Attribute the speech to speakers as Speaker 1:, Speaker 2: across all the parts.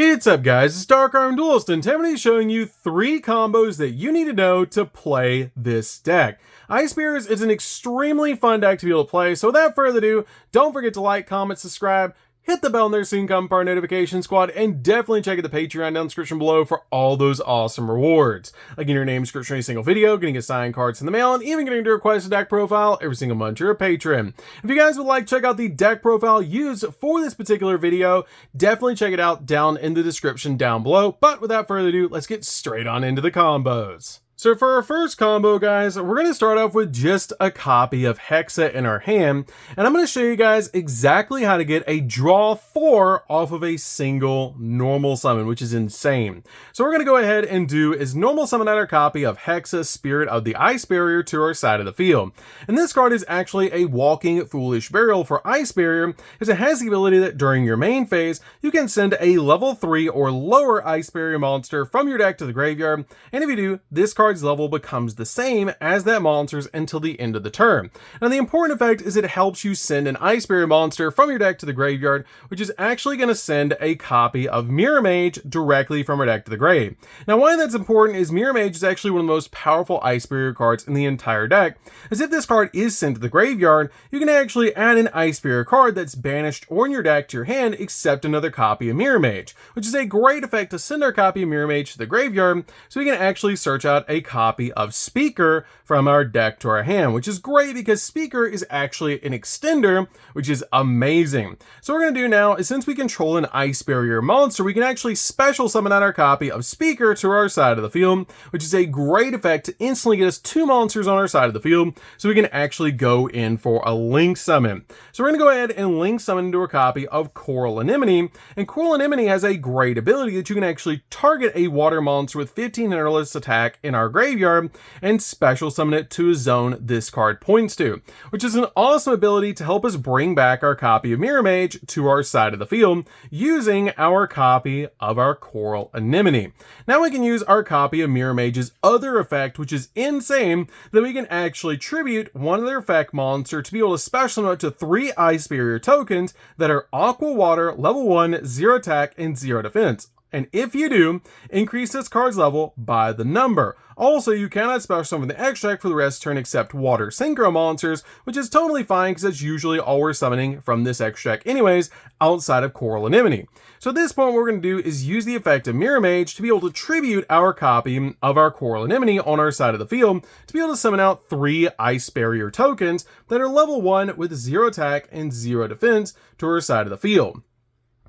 Speaker 1: What's up guys, it's DarkArmedDuelist and today I'm going to be showing you 3 combos that you need to know to play this deck. Ice Spears is an extremely fun deck to be able to play, so without further ado, don't forget to like, comment, subscribe, hit the bell and there soon come part notification squad, and definitely check out the Patreon down in the description below for all those awesome rewards. Like in your name description every single video, getting a signed cards in the mail, and even getting to request a deck profile every single month you're a patron. If you guys would like to check out the deck profile used for this particular video, definitely check it out down in the description down below. But without further ado, let's get straight on into the combos. So for our first combo, guys, we're going to start off with just a copy of Hexa in our hand, and I'm going to show you guys exactly how to get a draw 4 off of a single normal summon, which is insane. So we're going to go ahead and do is normal summon out our copy of Hexa, Spirit of the Ice Barrier, to our side of the field. And this card is actually a walking Foolish Burial for Ice Barrier, because it has the ability that during your main phase, you can send a level 3 or lower Ice Barrier monster from your deck to the graveyard, and if you do, this card level becomes the same as that monster's until the end of the turn. Now the important effect is it helps you send an Ice Barrier monster from your deck to the graveyard, which is actually going to send a copy of Mirror Mage directly from our deck to the grave. Now why that's important is Mirror Mage is actually one of the most powerful Ice Barrier cards in the entire deck, as if this card is sent to the graveyard, you can actually add an Ice Barrier card that's banished or in your deck to your hand except another copy of Mirror Mage, which is a great effect to send our copy of Mirror Mage to the graveyard so we can actually search out a copy of Speaker from our deck to our hand, which is great because Speaker is actually an extender, which is amazing. So what we're going to do now is, since we control an Ice Barrier monster, we can actually special summon out our copy of Speaker to our side of the field, which is a great effect to instantly get us 2 monsters on our side of the field, so we can actually go in for a Link Summon. So we're going to go ahead and Link Summon into a copy of Coral Anemone, and Coral Anemone has a great ability that you can actually target a water monster with 1500 less attack in our graveyard and special summon it to a zone this card points to, which is an awesome ability to help us bring back our copy of Mirror Mage to our side of the field using our copy of our Coral Anemone. Now we can use our copy of Mirror Mage's other effect, which is insane, that we can actually tribute one of their effect monster to be able to special summon it to 3 Ice Barrier tokens that are Aqua Water, level 1, 0 attack, and 0 defense. And if you do, increase this card's level by the number. Also, you cannot special summon the extract for the rest of the turn except water synchro monsters, which is totally fine because that's usually all we're summoning from this extract anyways, outside of Coral Anemone. So at this point, what we're going to do is use the effect of Mirror Mage to be able to tribute our copy of our Coral Anemone on our side of the field to be able to summon out 3 Ice Barrier tokens that are level 1 with 0 attack and 0 defense to our side of the field.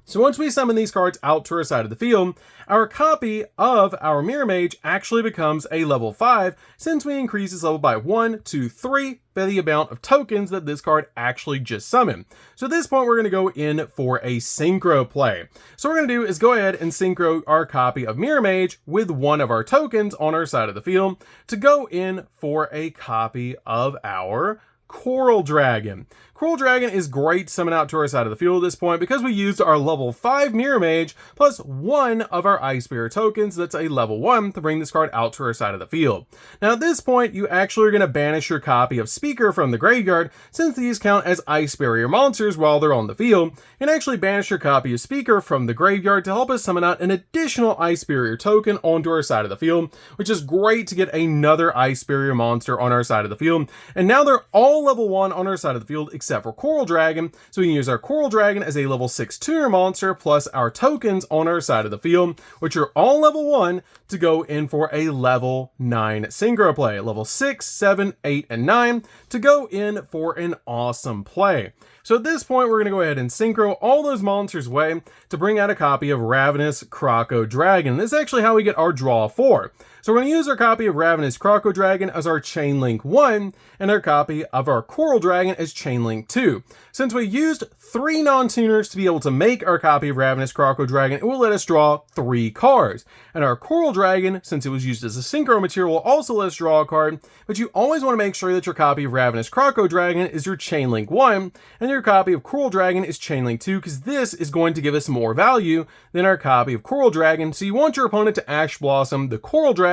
Speaker 1: So once we summon these cards out to our side of the field, our copy of our Mirror Mage actually becomes a level 5, since we increase its level by 1, 2, 3 by the amount of tokens that this card actually just summoned. So at this point, we're going to go in for a synchro play. So what we're going to do is go ahead and synchro our copy of Mirror Mage with one of our tokens on our side of the field to go in for a copy of our Coral Dragon. Coral Dragon is great to summon out to our side of the field at this point because we used our level 5 Mirror Mage plus 1 of our Ice Barrier tokens, that's a level 1, to bring this card out to our side of the field. Now at this point, you actually are going to banish your copy of Speaker from the graveyard, since these count as Ice Barrier monsters while they're on the field, and actually banish your copy of Speaker from the graveyard to help us summon out an additional Ice Barrier token onto our side of the field, which is great to get another Ice Barrier monster on our side of the field. And now they're all level 1 on our side of the field except for Coral Dragon, so we can use our Coral Dragon as a level 6 tuner monster plus our tokens on our side of the field, which are all level 1, to go in for a level 9 synchro play. Level 6, 7, 8, and 9 to go in for an awesome play. So at this point, we're going to go ahead and synchro all those monsters away to bring out a copy of Ravenous Croco Dragon. This is actually how we get our draw 4. So we're going to use our copy of Ravenous Croco Dragon as our Chain Link 1, and our copy of our Coral Dragon as Chain Link 2. Since we used 3 non-tuners to be able to make our copy of Ravenous Croco Dragon, it will let us draw 3 cards. And our Coral Dragon, since it was used as a synchro material, will also let us draw a card, but you always want to make sure that your copy of Ravenous Croco Dragon is your Chain Link 1, and your copy of Coral Dragon is Chain Link 2, because this is going to give us more value than our copy of Coral Dragon, so you want your opponent to Ash Blossom the Coral Dragon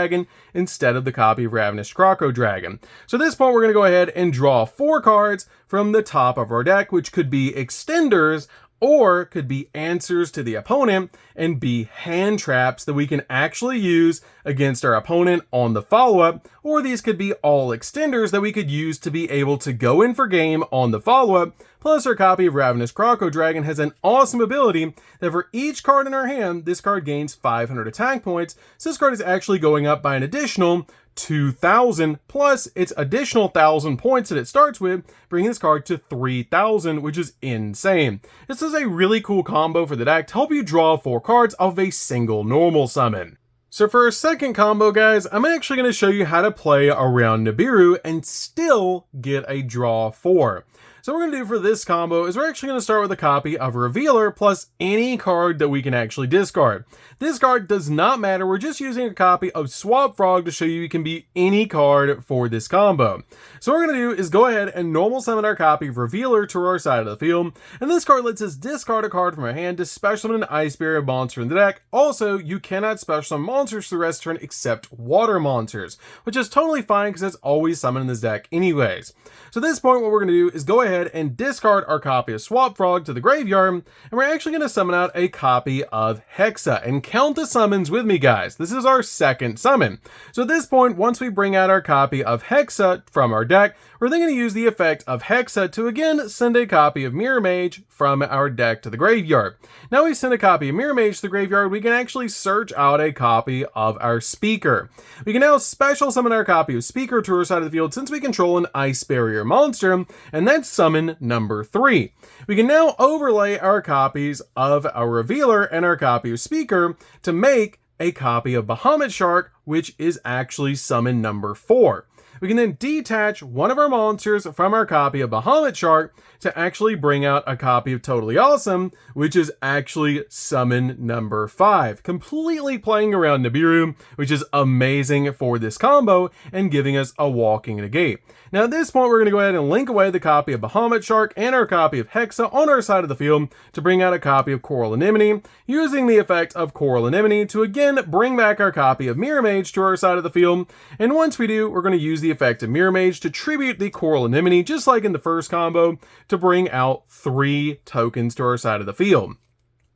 Speaker 1: instead of the copy of Ravenous Croco Dragon. So at this point, we're going to go ahead and draw 4 cards from the top of our deck, which could be extenders or could be answers to the opponent and be hand traps that we can actually use against our opponent on the follow-up, or these could be all extenders that we could use to be able to go in for game on the follow-up. Plus, our copy of Ravenous Croco Dragon has an awesome ability that for each card in our hand, this card gains 500 attack points, so this card is actually going up by an additional 2,000 plus its additional 1,000 points that it starts with, bringing this card to 3,000, which is insane. This is a really cool combo for the deck to help you draw 4 cards off a single normal summon. So for our second combo, guys, I'm actually going to show you how to play around Nibiru and still get a draw 4. So what we're going to do for this combo is we're actually going to start with a copy of Revealer plus any card that we can actually discard. This card does not matter, we're just using a copy of Swap Frog to show you can be any card for this combo. So what we're going to do is go ahead and normal summon our copy of Revealer to our side of the field, and this card lets us discard a card from our hand to special summon an Ice Barrier monster in the deck. Also, you cannot special summon monsters for the rest of the turn except water monsters, which is totally fine because that's always summoned in this deck anyways. So at this point, what we're going to do is go ahead and discard our copy of Swap Frog to the graveyard, and we're actually going to summon out a copy of Hexa. And count the summons with me, guys. This is our second summon. So at this point, once we bring out our copy of Hexa from our deck, we're then going to use the effect of Hexa to again send a copy of Mirror Mage from our deck to the graveyard. Now we send a copy of Mirror Mage to the graveyard, we can actually search out a copy of our Speaker. We can now special summon our copy of Speaker to our side of the field since we control an Ice Barrier monster, and that's summon number 3. We can now overlay our copies of our Revealer and our copy of Speaker to make a copy of Bahamut Shark, which is actually summon number 4. We can then detach one of our monsters from our copy of Bahamut Shark to actually bring out a copy of Totally Awesome, which is actually summon number 5. Completely playing around Nibiru, which is amazing for this combo and giving us a walking negate. Now at this point, we're going to go ahead and link away the copy of Bahamut Shark and our copy of Hexa on our side of the field to bring out a copy of Coral Anemone, using the effect of Coral Anemone to again bring back our copy of Mirror Mage to our side of the field. And once we do, we're going to use the effect of Mirror Mage to tribute the Coral Anemone, just like in the first combo, to bring out 3 tokens to our side of the field.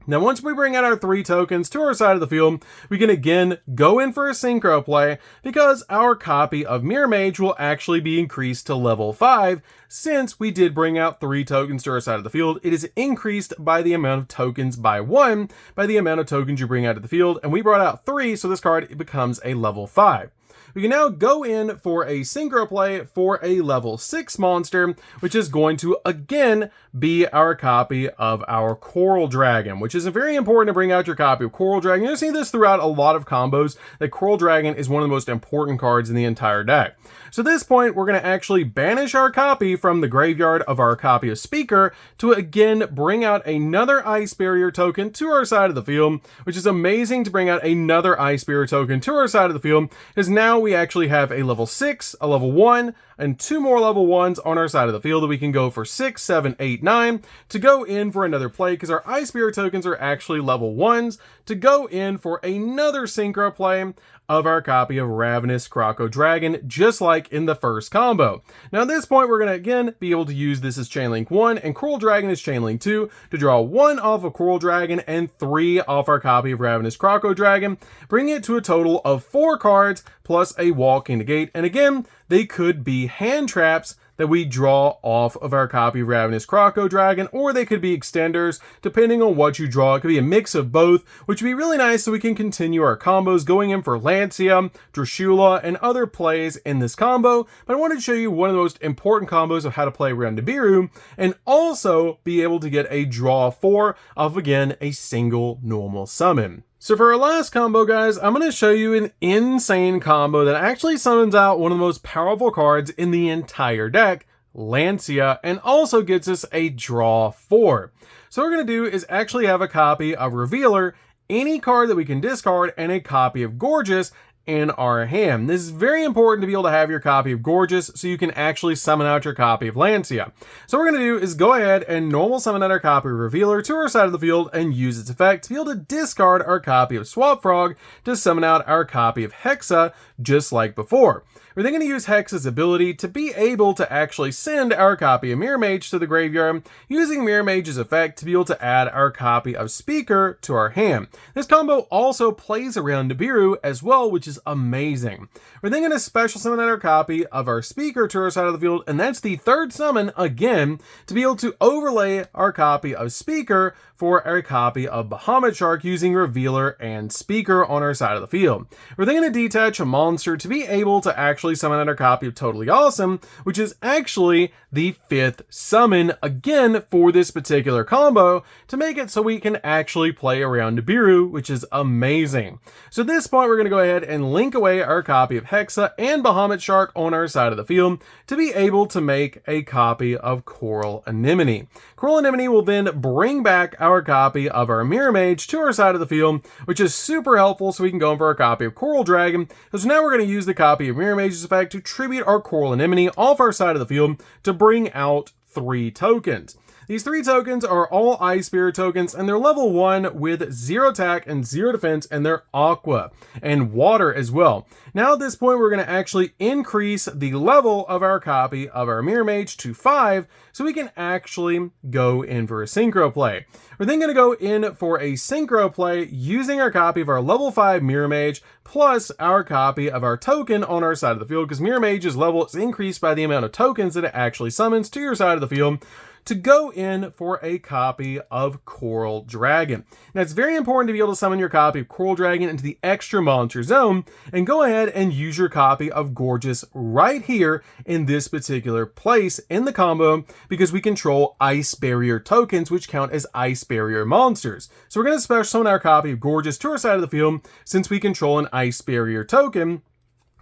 Speaker 1: Now, once we bring out our 3 tokens to our side of the field, we can again go in for a synchro play because our copy of Mirror Mage will actually be increased to level 5. Since we did bring out 3 tokens to our side of the field, it is increased by the amount of tokens by 1 by the amount of tokens you bring out of the field, and we brought out 3, so this card becomes a level 5. We can now go in for a synchro play for a level 6 monster, which is going to again be our copy of our Coral Dragon, which is very important to bring out your copy of Coral Dragon. You'll see this throughout a lot of combos, that Coral Dragon is one of the most important cards in the entire deck. So at this point, we're going to actually banish our copy from the graveyard of our copy of Speaker to again bring out another Ice Barrier token to our side of the field, which is amazing to bring out another Ice Barrier token to our side of the field, because now we actually have a level 6, a level 1, and 2 more level 1s on our side of the field that we can go for 6, 7, 8, 9 to go in for another play, because our Ice Barrier tokens are actually level 1s, to go in for another synchro play of our copy of Ravenous Croco Dragon, just like in the first combo. Now at this point, we're going to again be able to use this as Chainlink 1 and Coral Dragon as Chainlink 2 to draw 1 off of Coral Dragon and 3 off our copy of Ravenous Croco Dragon, bringing it to a total of 4 cards plus a walking negate. And again, they could be hand traps that we draw off of our copy of Ravenous Croco Dragon, or they could be extenders, depending on what you draw. It could be a mix of both, which would be really nice so we can continue our combos going in for Lancia, Drusilla, and other plays in this combo. But I wanted to show you one of the most important combos of how to play around Nibiru, and also be able to get a draw 4 of, again, a single normal summon. So for our last combo, guys, I'm going to show you an insane combo that actually summons out one of the most powerful cards in the entire deck, Lancia, and also gets us a draw 4. So what we're going to do is actually have a copy of Revealer, any card that we can discard, and a copy of Gorgeous, in our hand. This is very important to be able to have your copy of Gorgeous so you can actually summon out your copy of Lancia. So what we're going to do is go ahead and normal summon out our copy of Revealer to our side of the field and use its effect to be able to discard our copy of Swap Frog to summon out our copy of Hexa just like before. We're then going to use Hexa's ability to be able to actually send our copy of Mirror Mage to the graveyard, using Mirror Mage's effect to be able to add our copy of Speaker to our hand. This combo also plays around Nibiru as well, which is amazing. We're then going to special summon out our copy of our Speaker to our side of the field, and that's the third summon again to be able to overlay our copy of Speaker for our copy of Bahamut Shark using Revealer and Speaker on our side of the field. We're then going to detach a monster to be able to actually summon out our copy of Totally Awesome, which is actually the fifth summon again for this particular combo to make it so we can actually play around Nibiru, which is amazing. So at this point, we're going to go ahead and link away our copy of Hexa and Bahamut Shark on our side of the field to be able to make a copy of Coral Anemone. Coral Anemone will then bring back our copy of our Mirror Mage to our side of the field, which is super helpful so we can go in for our copy of Coral Dragon. So now we're going to use the copy of Mirror Mage's effect to tribute our Coral Anemone off our side of the field to bring out 3 tokens. These 3 tokens are all Ice Spirit tokens, and they're level 1 with 0 attack and 0 defense, and they're Aqua and Water as well. Now at this point, we're going to actually increase the level of our copy of our Mirror Mage to 5, so we can actually go in for a Synchro play. We're then going to go in for a Synchro play using our copy of our level 5 Mirror Mage plus our copy of our token on our side of the field, because Mirror Mage's level is increased by the amount of tokens that it actually summons to your side of the field, to go in for a copy of Coral Dragon. Now, it's very important to be able to summon your copy of Coral Dragon into the extra monster zone and go ahead and use your copy of Gorgeous right here in this particular place in the combo, because we control Ice Barrier tokens, which count as Ice Barrier monsters. So we're going to special summon our copy of Gorgeous to our side of the field since we control an Ice Barrier token.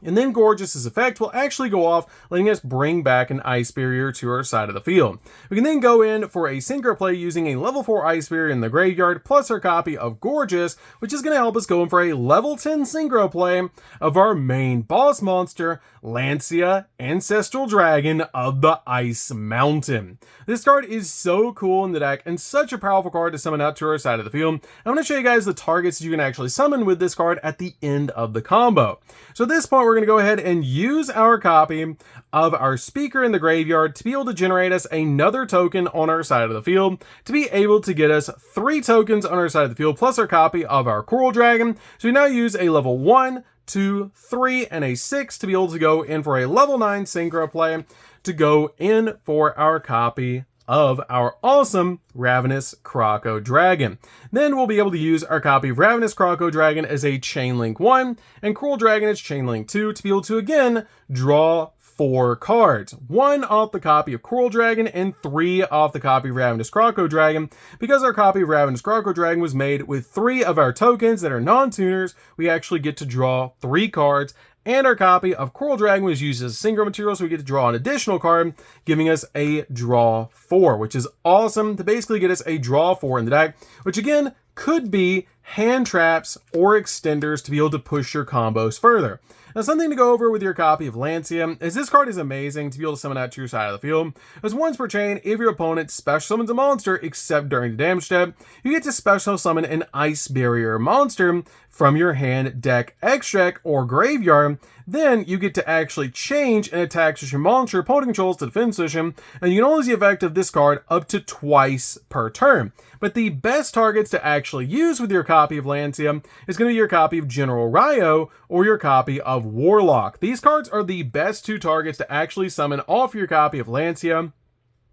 Speaker 1: And then Gorgeous's effect will actually go off, letting us bring back an Ice Barrier to our side of the field. We can then go in for a Synchro play using a level 4 Ice Barrier in the graveyard, plus our copy of Gorgeous, which is going to help us go in for a level 10 Synchro play of our main boss monster, Lancia, Ancestral Dragon of the Ice Mountain. This card is so cool in the deck and such a powerful card to summon out to our side of the field. I'm going to show you guys the targets that you can actually summon with this card at the end of the combo. So at this point, we're going to go ahead and use our copy of our Speaker in the graveyard to be able to generate us another token on our side of the field to be able to get us 3 tokens on our side of the field plus our copy of our Coral Dragon. So we now use a level 1, 2, 3, and a 6 to be able to go in for a level 9 Synchro play to go in for our copy of our awesome Ravenous Croco Dragon. Then we'll be able to use our copy of Ravenous Croco Dragon as a Chainlink 1 and Coral Dragon as Chainlink 2 to be able to again draw 4 cards, 1 off the copy of Coral Dragon and 3 off the copy of Ravenous Croco Dragon. Because our copy of Ravenous Croco Dragon was made with 3 of our tokens that are non-tuners, we actually get to draw 3 cards. And our copy of Coral Dragon was used as a synchro material, so we get to draw an additional card, giving us a draw 4, which is awesome to basically get us a draw 4 in the deck, which again could be hand traps or extenders to be able to push your combos further. Now, something to go over with your copy of Lancia is this card is amazing to be able to summon out to your side of the field. As once per chain, if your opponent special summons a monster except during the damage step, you get to special summon an Ice Barrier monster from your hand, deck, extract, or graveyard. Then you get to actually change and attack your monster opponent controls to defense position, and you can only use the effect of this card up to twice per turn. But the best targets to actually use with your copy of Lancia is going to be your copy of General Ryo or your copy of Warlock. These cards are the best 2 targets to actually summon off your copy of Lancia.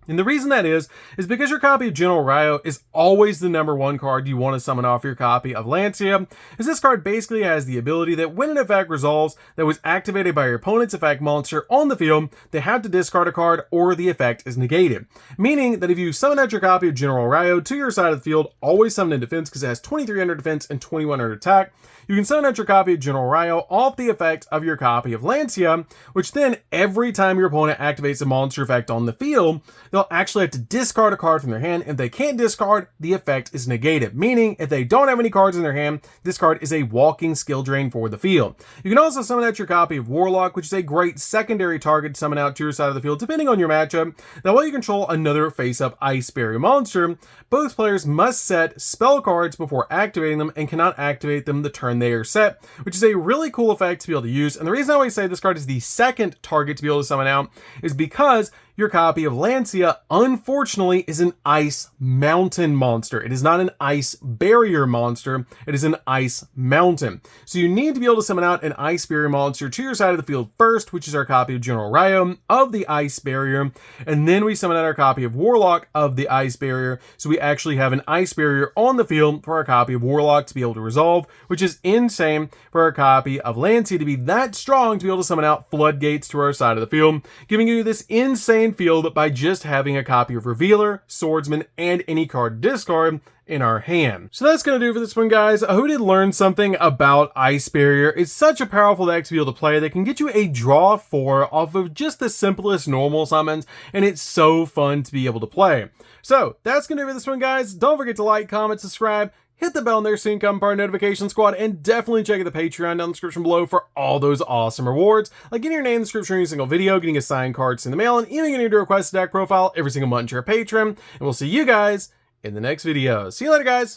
Speaker 1: And the reason that is because your copy of General Ryo is always the number 1 card you want to summon off your copy of Lancia, as this card basically has the ability that when an effect resolves that was activated by your opponent's effect monster on the field, they have to discard a card or the effect is negated. Meaning that if you summon out your copy of General Ryo to your side of the field, always summon in defense because it has 2300 defense and 2100 attack, you can summon out your copy of General Ryo off the effect of your copy of Lancia, which then every time your opponent activates a monster effect on the field, they'll they'll actually have to discard a card from their hand. If they can't discard, the effect is negated, meaning if they don't have any cards in their hand, this card is a walking skill drain for the field. You can also summon out your copy of Warlock, which is a great secondary target to summon out to your side of the field, depending on your matchup. That way you control another face-up Ice Barrier monster. Both players must set spell cards before activating them and cannot activate them the turn they are set, which is a really cool effect to be able to use. And the reason I always say this card is the second target to be able to summon out is because your copy of Lancia, unfortunately, is an Ice Mountain monster. It is not an Ice Barrier monster. It is an Ice Mountain. So you need to be able to summon out an Ice Barrier monster to your side of the field first, which is our copy of General Ryo of the Ice Barrier. And then we summon out our copy of Warlock of the Ice Barrier. So we actually have an Ice Barrier on the field for our copy of Warlock to be able to resolve, which is insane for our copy of Lancia to be that strong to be able to summon out Floodgates to our side of the field, giving you this insane field by just having a copy of Revealer, Swordsman, and any card discard in our hand. So that's going to do for this one, guys. I hope you did learn something about Ice Barrier. It's such a powerful deck to be able to play. They can get you a draw 4 off of just the simplest normal summons, and it's so fun to be able to play. So that's going to do for this one, guys. Don't forget to like, comment, subscribe, hit the bell in there so you can become part of Notification Squad, and definitely check out the Patreon down in the description below for all those awesome rewards, like getting your name in the description of every single video, getting assigned cards in the mail, and even getting to request a deck profile every single month to your Patreon. And we'll see you guys in the next video. See you later, guys!